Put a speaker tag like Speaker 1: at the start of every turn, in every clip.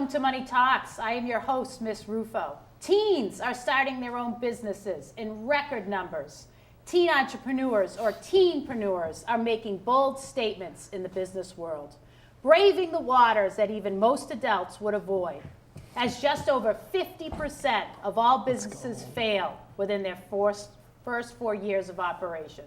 Speaker 1: Welcome to Money Talks. I am your host, Miss Rufo. Teens are starting their own businesses in record numbers. Teen entrepreneurs or teenpreneurs are making bold statements in the business world, braving the waters that even most adults would avoid, as just over 50% of all businesses fail within their first 4 years of operation.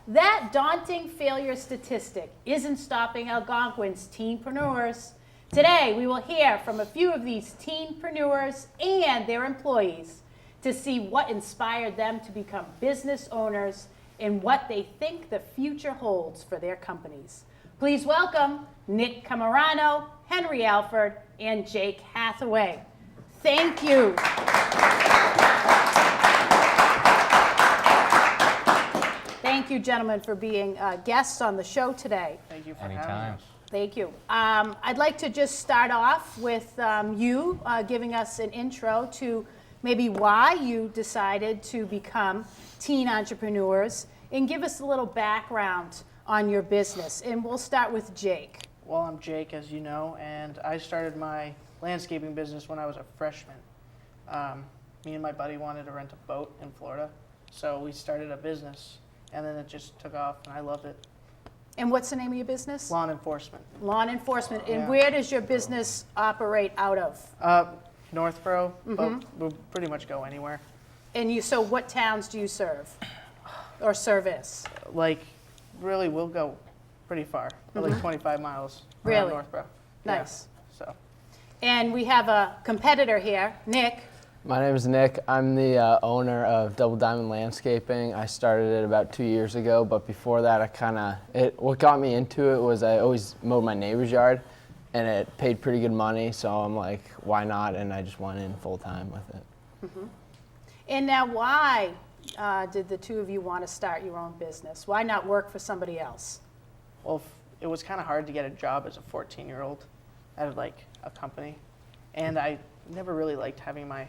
Speaker 1: That daunting failure statistic isn't stopping Algonquin's teenpreneurs. Today, we will hear from a few of these teenpreneurs and their employees to see what inspired them to become business owners and what they think the future holds for their companies. Please welcome Nick Camarano, Henry Alford, and Jake Hathaway. Thank you. Thank you, gentlemen, for being guests on the show today.
Speaker 2: Thank you for having us.
Speaker 1: Thank you. I'd like to just start off with you giving us an intro to maybe why you decided to become teen entrepreneurs, and give us a little background on your business. And we'll start with Jake.
Speaker 2: Well, I'm Jake, as you know, and I started my landscaping business when I was a freshman. Me and my buddy wanted to rent a boat in Florida, so we started a business, and then it just took off, and I loved it.
Speaker 1: And what's the name of your business?
Speaker 2: Lawn enforcement.
Speaker 1: Lawn enforcement. And
Speaker 2: Yeah.
Speaker 1: where does your business operate out of?
Speaker 2: Northborough, but we'll pretty much go anywhere.
Speaker 1: And so what towns do you serve or service?
Speaker 2: Like, really, we'll go pretty far, like 25 miles
Speaker 1: Really?
Speaker 2: around Northborough.
Speaker 1: Nice.
Speaker 2: Yeah, so.
Speaker 1: And we have a competitor here, Nick.
Speaker 3: My name is Nick. I'm the owner of Double Diamond Landscaping. I started it about 2 years ago, but before that, what got me into it was I always mowed my neighbor's yard, and it paid pretty good money, so I'm like, why not? And I just went in full time with it.
Speaker 1: Mm-hmm. And now why did the two of you want to start your own business? Why not work for somebody else?
Speaker 2: Well, it was kind of hard to get a job as a 14-year-old at like a company, and I never really liked having my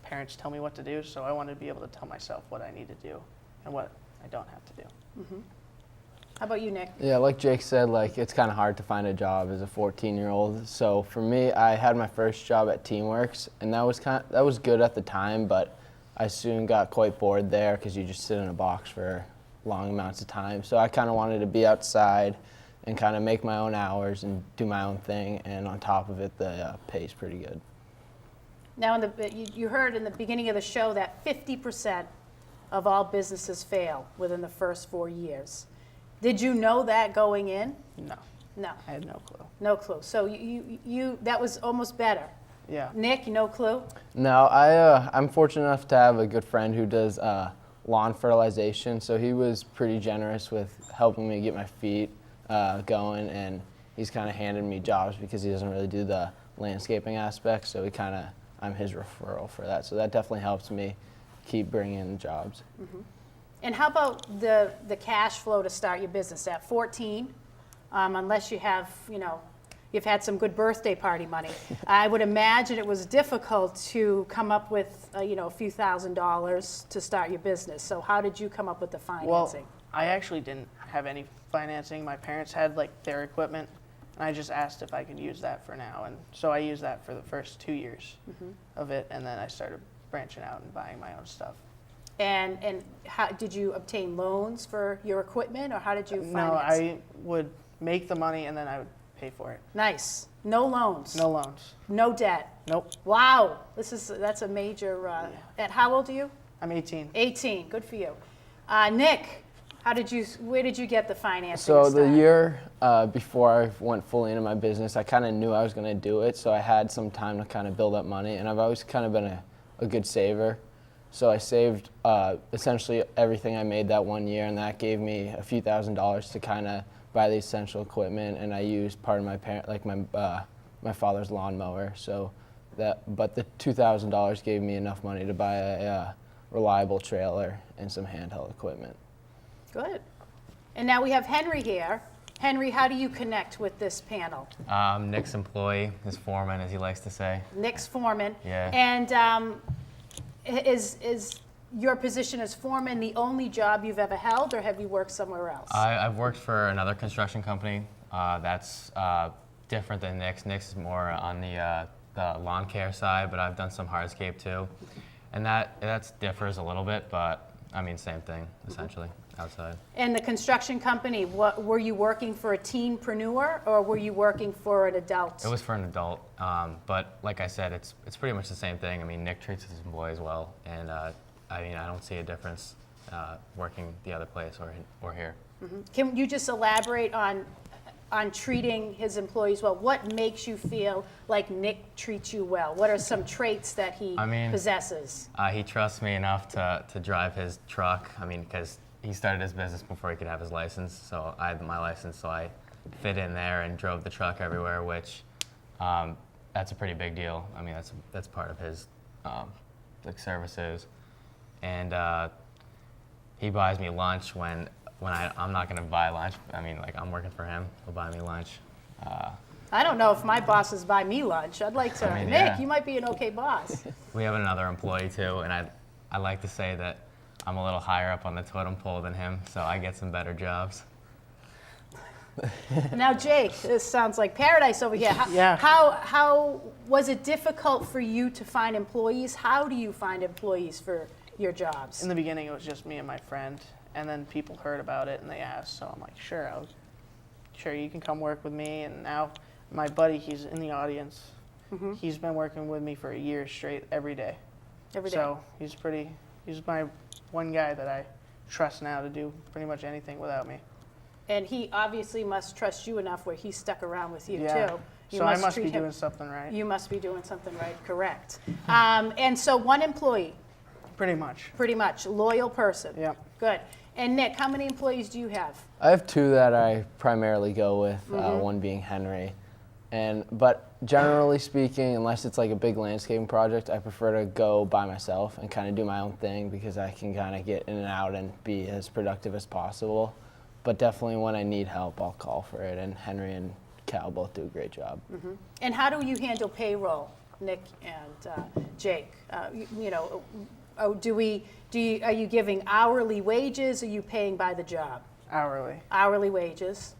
Speaker 2: parents tell me what to do, so I wanted to be able to tell myself what I need to do and what I don't have to do.
Speaker 1: Mm-hmm. How about you, Nick?
Speaker 3: Yeah, like Jake said, like it's kind of hard to find a job as a 14-year-old. So for me, I had my first job at Teamworks, and that was good at the time, but I soon got quite bored there because you just sit in a box for long amounts of time. So I kind of wanted to be outside and kind of make my own hours and do my own thing, and on top of it, the pay's pretty good.
Speaker 1: Now, you heard in the beginning of the show that 50% of all businesses fail within the first 4 years. Did you know that going in?
Speaker 2: No.
Speaker 1: No.
Speaker 2: I had no clue.
Speaker 1: No clue. So you that was almost better.
Speaker 2: Yeah.
Speaker 1: Nick, no clue?
Speaker 3: No, I'm fortunate enough to have a good friend who does lawn fertilization, so he was pretty generous with helping me get my feet going, and he's kind of handed me jobs because he doesn't really do the landscaping aspect, so I'm his referral for that. So that definitely helps me keep bringing in jobs.
Speaker 1: Mm-hmm. And how about the cash flow to start your business at 14? Unless you have, you've had some good birthday party money. I would imagine it was difficult to come up with, a few $1,000s to start your business. So how did you come up with the financing?
Speaker 2: Well, I actually didn't have any financing. My parents had their equipment, and I just asked if I could use that for now. And so I used that for the first 2 years of it, and then I started branching out and buying my own stuff.
Speaker 1: And how did you obtain loans for your equipment, or how did you finance?
Speaker 2: No, I would make the money, and then I would pay for it.
Speaker 1: Nice. No loans.
Speaker 2: No loans.
Speaker 1: No debt.
Speaker 2: Nope.
Speaker 1: Wow. That's a major. And how old are you?
Speaker 2: I'm 18.
Speaker 1: 18. Good for you. Nick, where did you get the financing?
Speaker 3: So the year before I went fully into my business, I kind of knew I was going to do it, so I had some time to kind of build up money, and I've always kind of been a good saver. So I saved essentially everything I made that 1 year, and that gave me a few $1,000s to kind of buy the essential equipment, and I used part of my father's lawnmower. But the $2,000 gave me enough money to buy a reliable trailer and some handheld equipment.
Speaker 1: Good. And now we have Henry here. Henry, how do you connect with this panel?
Speaker 4: Nick's employee, his foreman, as he likes to say.
Speaker 1: Nick's foreman.
Speaker 4: Yeah.
Speaker 1: And is your position as foreman the only job you've ever held, or have you worked somewhere else?
Speaker 4: I've worked for another construction company that's different than Nick's. Nick's is more on the the lawn care side, but I've done some hardscape too, and that differs a little bit, but I mean same thing essentially outside.
Speaker 1: And the construction company, what were you working for a teenpreneur or were you working for an adult?
Speaker 4: It was for an adult, but like I said, it's pretty much the same thing. I mean, Nick treats his employees well, and I mean I don't see a difference working the other place or here.
Speaker 1: Can you just elaborate on treating his employees well? What makes you feel like Nick treats you well? What are some traits that he possesses?
Speaker 4: He trusts me enough to drive his truck. I mean, because he started his business before he could have his license, so I had my license, so I fit in there and drove the truck everywhere, which that's a pretty big deal. I mean, that's part of his like services, and he buys me lunch when I'm not gonna buy lunch. I mean, like I'm working for him. He'll buy me lunch.
Speaker 1: I don't know if my bosses buy me lunch. I'd like to.
Speaker 4: I mean,
Speaker 1: Nick,
Speaker 4: yeah.
Speaker 1: you might be an okay boss.
Speaker 4: We have another employee too, and I like to say that I'm a little higher up on the totem pole than him, so I get some better jobs.
Speaker 1: Now, Jake, this sounds like paradise over here.
Speaker 2: Yeah.
Speaker 1: How was it difficult for you to find employees? How do you find employees for your jobs?
Speaker 2: In the beginning, it was just me and my friend, and then people heard about it and they asked, so I'm like, sure, sure, you can come work with me. And now my buddy, he's in the audience. He's been working with me for a year straight every day.
Speaker 1: Every day.
Speaker 2: So he's my one guy that I trust now to do pretty much anything without me.
Speaker 1: And he obviously must trust you enough where he stuck around with you
Speaker 2: Yeah.
Speaker 1: too. You
Speaker 2: So I must
Speaker 1: treat
Speaker 2: be
Speaker 1: him-
Speaker 2: doing something right.
Speaker 1: You must be doing something right, correct. And so one employee,
Speaker 2: Pretty much.
Speaker 1: pretty much, loyal person.
Speaker 2: Yep.
Speaker 1: Good. And Nick, how many employees do you have?
Speaker 3: I have two that I primarily go with, one being Henry. But generally speaking, unless it's like a big landscaping project, I prefer to go by myself and kind of do my own thing because I can kind of get in and out and be as productive as possible. But definitely when I need help, I'll call for it. And Henry and Cal both do a great job.
Speaker 1: And how do you handle payroll, Nick and Jake? Are you giving hourly wages? Are you paying by the job?
Speaker 2: Hourly.
Speaker 1: Hourly wages.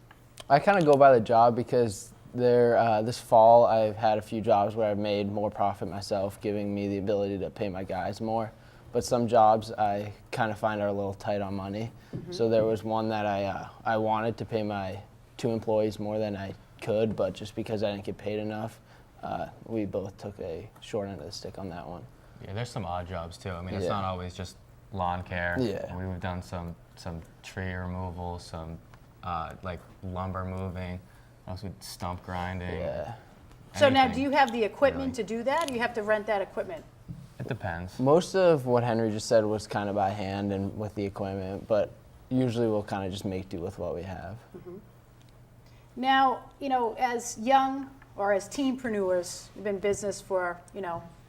Speaker 3: I kind of go by the job because this fall I've had a few jobs where I've made more profit myself, giving me the ability to pay my guys more. But some jobs I kind of find are a little tight on money. So there was one that I wanted to pay my 2 employees more than I could, but just because I didn't get paid enough, we both took a short end of the stick on that one.
Speaker 4: Yeah, there's some odd jobs too. I mean, it's
Speaker 3: Yeah.
Speaker 4: not always just lawn care.
Speaker 3: Yeah.
Speaker 4: We've done some tree removal, some like lumber moving, also stump grinding.
Speaker 3: Yeah.
Speaker 1: So now,
Speaker 4: anything,
Speaker 1: do you have the equipment
Speaker 4: really.
Speaker 1: to do that? Or you have to rent that equipment?
Speaker 4: It depends.
Speaker 3: Most of what Henry just said was kind of by hand and with the equipment, but usually we'll kind of just make do with what we have.
Speaker 1: Now, as young or as teenpreneurs, you've been in business for,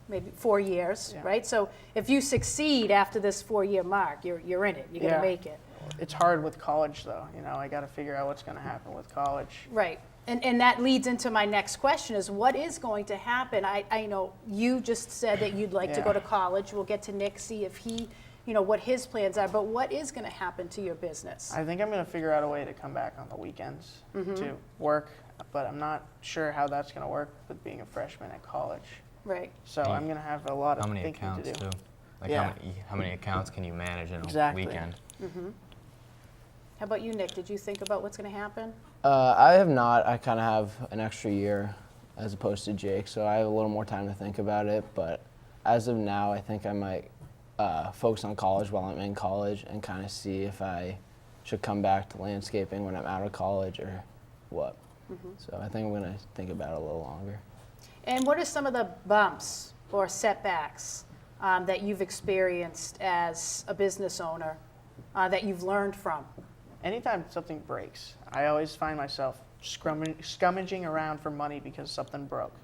Speaker 1: maybe 4 years,
Speaker 2: Yeah.
Speaker 1: right? So if you succeed after this 4-year mark, you're in it. You're going
Speaker 2: Yeah.
Speaker 1: to make it.
Speaker 2: It's hard with college, though. I got to figure out what's going to happen with college.
Speaker 1: Right. And that leads into my next question is what is going to happen? I know you just said that you'd like to go
Speaker 2: Yeah.
Speaker 1: to college. We'll get to Nick, see if he, what his plans are. But what is going to happen to your business?
Speaker 2: I think I'm going to figure out a way to come back on the weekends to work, but I'm not sure how that's going to work with being a freshman at college.
Speaker 1: Right.
Speaker 2: So
Speaker 4: And
Speaker 2: I'm going to have a lot of
Speaker 4: How many
Speaker 2: thinking
Speaker 4: accounts
Speaker 2: to do.
Speaker 4: too? Like
Speaker 2: Yeah.
Speaker 4: how many accounts can you manage in a
Speaker 2: Exactly.
Speaker 4: weekend?
Speaker 1: How about you, Nick? Did you think about what's going to happen?
Speaker 3: I have not. I kind of have an extra year as opposed to Jake, so I have a little more time to think about it. But as of now, I think I might focus on college while I'm in college and kind of see if I should come back to landscaping when I'm out of college or what. So I think I'm going to think about it a little longer.
Speaker 1: And what are some of the bumps or setbacks that you've experienced as a business owner that you've learned from?
Speaker 2: Anytime something breaks, I always find myself scummaging around for money because something broke.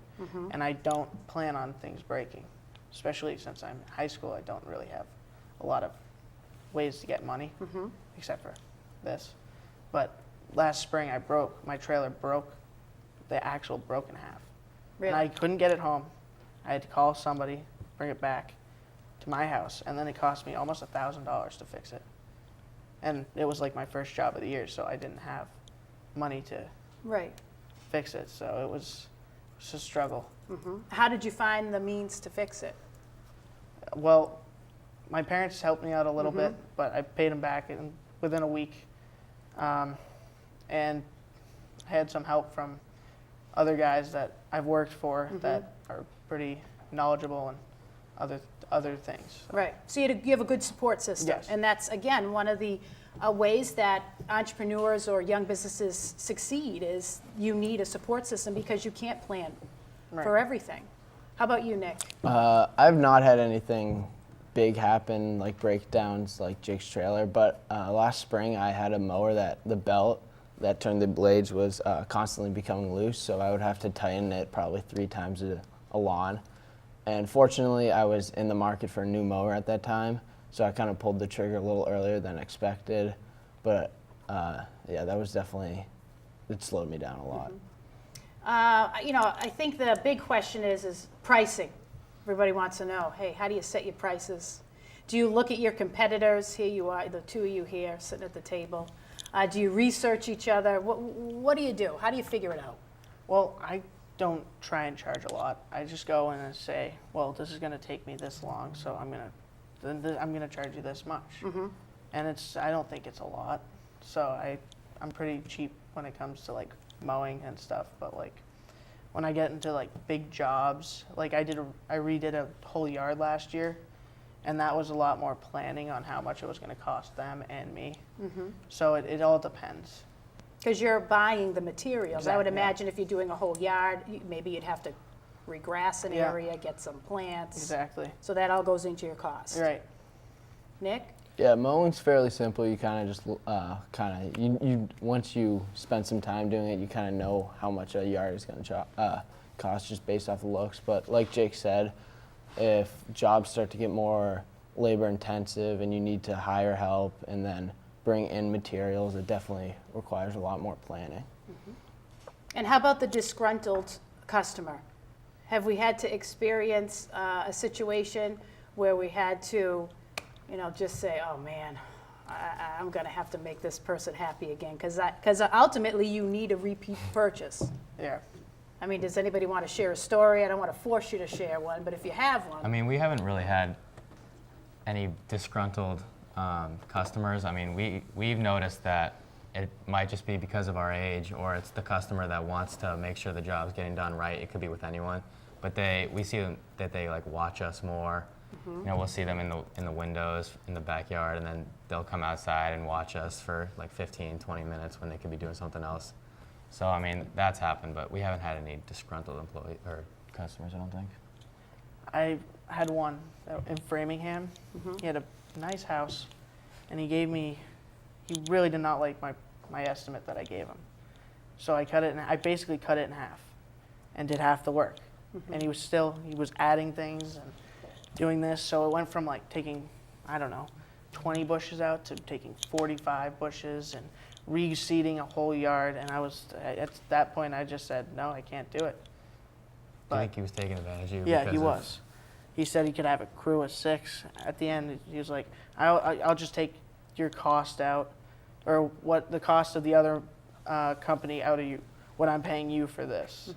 Speaker 2: And I don't plan on things breaking, especially since I'm in high school. I don't really have a lot of ways to get money, except for this. But last spring, my trailer broke, the axle broke in half.
Speaker 1: Really?
Speaker 2: And I couldn't get it home. I had to call somebody, bring it back to my house, and then it cost me almost $1,000 to fix it. And it was like my first job of the year, so I didn't have money to
Speaker 1: Right.
Speaker 2: fix it. So it was a struggle.
Speaker 1: How did you find the means to fix it?
Speaker 2: Well, my parents helped me out a little bit, but I paid them back within a week. And I had some help from other guys that I've worked for that are pretty knowledgeable and other things. So.
Speaker 1: Right. So you have a good support system.
Speaker 2: Yes.
Speaker 1: And that's, again, one of the ways that entrepreneurs or young businesses succeed is you need a support system because you can't plan for everything. How about you, Nick?
Speaker 3: I've not had anything big happen, like breakdowns like Jake's trailer, but last spring I had a mower that the belt that turned the blades was constantly becoming loose, so I would have to tighten it probably 3 times a lawn. And fortunately, I was in the market for a new mower at that time, so I kind of pulled the trigger a little earlier than expected. But yeah, that was definitely, it slowed me down a lot.
Speaker 1: I think the big question is pricing. Everybody wants to know, hey, how do you set your prices? Do you look at your competitors? Here you are, the two of you here sitting at the table. Do you research each other? What do you do? How do you figure it out?
Speaker 2: Well, I don't try and charge a lot. I just go in and say, well, this is going to take me this long, so I'm going to charge you this much. And I don't think it's a lot. So I'm pretty cheap when it comes to like mowing and stuff, but like when I get into like big jobs, like I redid a whole yard last year, and that was a lot more planning on how much it was going to cost them and me. So it all depends.
Speaker 1: Because you're buying the materials. I would
Speaker 2: Exactly, yeah.
Speaker 1: imagine if you're doing a whole yard, maybe you'd have to regrass an
Speaker 2: Yeah.
Speaker 1: area, get some plants.
Speaker 2: Exactly.
Speaker 1: So that all goes into your cost.
Speaker 2: Right.
Speaker 1: Nick?
Speaker 3: Yeah, mowing's fairly simple. You kind of just you once you spend some time doing it, you kind of know how much a yard is going to cost just based off the looks. But like Jake said, if jobs start to get more labor intensive and you need to hire help and then bring in materials, it definitely requires a lot more planning.
Speaker 1: And how about the disgruntled customer? Have we had to experience a situation where we had to, just say, oh man, I'm going to have to make this person happy again? Because ultimately you need a repeat purchase.
Speaker 2: Yeah.
Speaker 1: I mean, does anybody want to share a story? I don't want to force you to share one, but if you have one.
Speaker 4: I mean, we haven't really had any disgruntled customers. I mean, we've noticed that it might just be because of our age, or it's the customer that wants to make sure the job's getting done right. It could be with anyone, but we see that they like watch us more. We'll see them in the windows in the backyard, and then they'll come outside and watch us for like 15, 20 minutes when they could be doing something else. So I mean, that's happened, but we haven't had any disgruntled employee or customers, I don't think.
Speaker 2: I had one in Framingham. He had a nice house, and he really did not like my estimate that I gave him. So I basically cut it in half and did half the work. And he was adding things and doing this. So it went from like taking, 20 bushes out to taking 45 bushes and reseeding a whole yard. And at that point, I just said, no, I can't do it.
Speaker 4: Do you think he was taking advantage of you?
Speaker 2: Yeah,
Speaker 4: because
Speaker 2: he
Speaker 4: of-
Speaker 2: was. He said he could have a crew of 6. At the end, he was like, I'll just take your cost out, or what the cost of the other company out of you, what I'm paying you for this.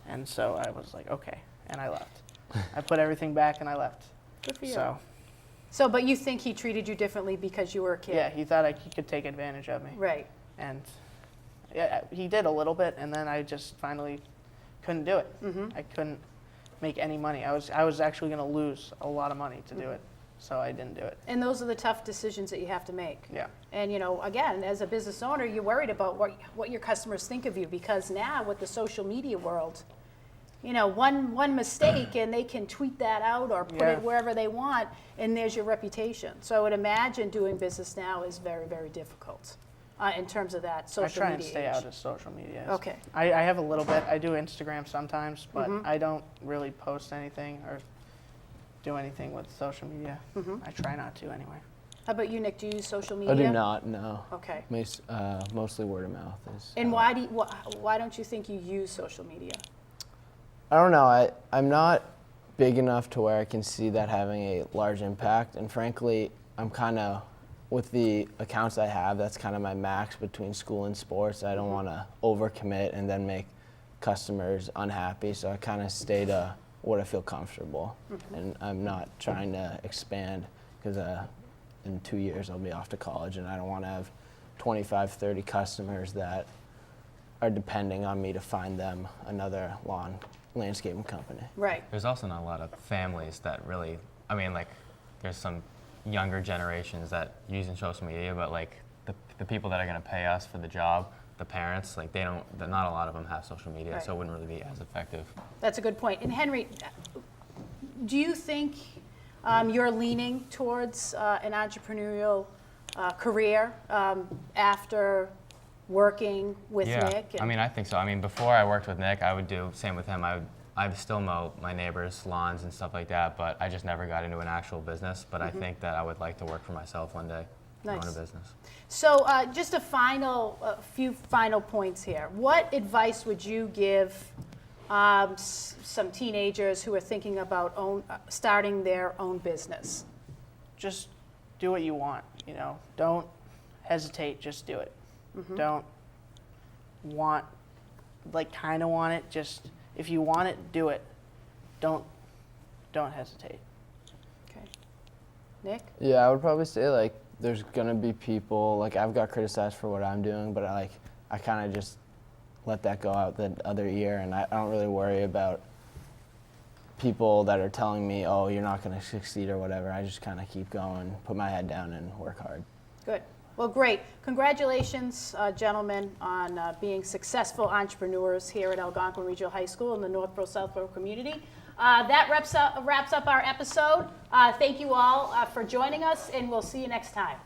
Speaker 2: And so I was like, okay, and I left. I put everything back and I left.
Speaker 1: Good for you.
Speaker 2: So
Speaker 1: But you think he treated you differently because you were a kid?
Speaker 2: yeah, he thought he could take advantage of me.
Speaker 1: Right.
Speaker 2: And yeah, he did a little bit, and then I just finally couldn't do it. I couldn't make any money. I was actually going to lose a lot of money to do it, so I didn't do it.
Speaker 1: And those are the tough decisions that you have to make.
Speaker 2: Yeah.
Speaker 1: And again, as a business owner, you're worried about what your customers think of you, because now with the social media world, one mistake and they can tweet that out or put it wherever they want, and there's your reputation. So I would imagine doing business now is very, very difficult in terms of that social media
Speaker 2: I try and stay
Speaker 1: age.
Speaker 2: out of social media.
Speaker 1: Okay.
Speaker 2: I have a little bit. I do Instagram sometimes, but I don't really post anything or do anything with social media. I try not to anyway.
Speaker 1: How about you, Nick? Do you use social media?
Speaker 3: I do not, no.
Speaker 1: Okay.
Speaker 3: Mostly word of mouth is.
Speaker 1: And why don't you think you use social media?
Speaker 3: I don't know. I'm not big enough to where I can see that having a large impact. And frankly, I'm kind of, with the accounts I have, that's kind of my max between school and sports. I don't want to overcommit and then make customers unhappy. So I kind of stay to what I feel comfortable, and I'm not trying to expand because in 2 years I'll be off to college, and I don't want to have 25, 30 customers that are depending on me to find them another landscaping company.
Speaker 1: Right.
Speaker 4: There's also not a lot of families that really, I mean, like, there's some younger generations that using social media, but like the people that are going to pay us for the job, the parents, like not a lot of them have social media,
Speaker 1: Right.
Speaker 4: so it wouldn't really be as effective.
Speaker 1: That's a good point. And Henry, do you think you're leaning towards an entrepreneurial career after working with
Speaker 4: Yeah,
Speaker 1: Nick?
Speaker 4: I mean, I think so. I mean, before I worked with Nick, I would do same with him. I'd still mow my neighbors' lawns and stuff like that, but I just never got into an actual business. But I think that I would like to work for myself one day, own a
Speaker 1: Nice.
Speaker 4: business.
Speaker 1: So just a few final points here. What advice would you give some teenagers who are thinking about starting their own business?
Speaker 2: Just do what you want, Don't hesitate, just do it. Don't kind of want it, just if you want it, do it. Don't hesitate.
Speaker 1: Okay. Nick?
Speaker 3: Yeah, I would probably say like there's gonna be people like I've got criticized for what I'm doing, but I kind of just let that go out the other ear, and I don't really worry about people that are telling me, oh, you're not gonna succeed or whatever. I just kind of keep going, put my head down, and work hard.
Speaker 1: Good. Well, great. Congratulations, gentlemen, on being successful entrepreneurs here at Algonquin Regional High School in the Northborough Southborough community. That wraps up our episode. Thank you all for joining us, and we'll see you next time.